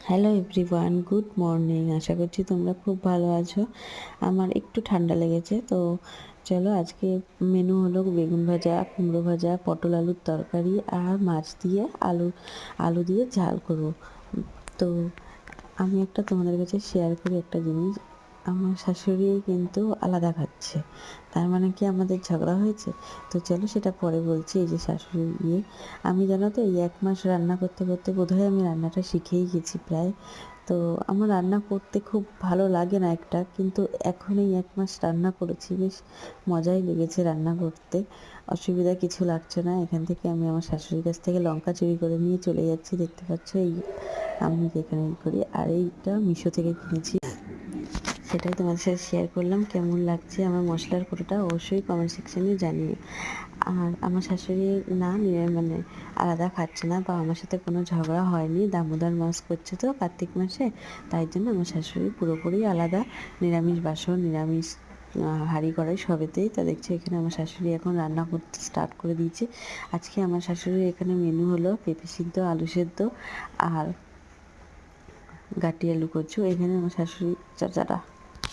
Hello everyone, good morning. আশা করছি তোমরা খুব ভালো আছো। আমার একটু ঠান্ডা লেগেছে, তো চলো আজকে মেনু হলো বেগুন ভাজা, কুমড়ো ভাজা, পটল আলুর তরকারি আর মাছ দিয়ে আলু আলু দিয়ে ঝাল করব। তো আমি একটা তোমাদের কাছে শেয়ার করি একটা জিনিস। আমার শাশুড়ি কিন্তু আলাদা খাচ্ছে, তার মানে কি আমাদের ঝগড়া হয়েছে? তো চলো সেটা পরে বলছি। এই যে শাশুড়ি আমি জানো তো এই 1 মাস রান্না করতে করতে বোধহয় আমি রান্নাটা শিখেই গেছি প্রায়। তো আমার রান্না করতে খুব ভালো লাগে না একটা, কিন্তু এখন এই 1 মাস রান্না করেছি, বেশ মজাই লেগেছে রান্না করতে। অসুবিধা কিছু লাগছে না। এখান থেকে আমি আমার শাশুড়ির কাছ থেকে লঙ্কা চুরি করে নিয়ে চলে যাচ্ছি, দেখতে পাচ্ছ এই আমি যেখানে করি। আর এইটা মিশো থেকে কিনেছি, সেটাই তোমাদের সাথে শেয়ার করলাম। কেমন লাগছে আমার মশলার কোটোটা অবশ্যই কমেন্ট সেকশনে জানিও। আর আমার শাশুড়ি না মানে আলাদা খাচ্ছে না, বা আমার সাথে কোনো ঝগড়া হয়নি। দামোদর মাস করছে তো কার্তিক মাসে, তাই জন্য আমার শাশুড়ি পুরোপুরি আলাদা। নিরামিষ বাসন, নিরামিষ হাঁড়ি কড়াই সবেতেই। তা দেখছি এখানে আমার শাশুড়ি এখন রান্না করতে স্টার্ট করে দিয়েছে। আজকে আমার শাশুড়ির এখানে মেনু হলো পেঁপে সিদ্ধ, আলু সেদ্ধ আর গাটি আলু কচু। এখানে আমার শাশুড়ি চাচাটা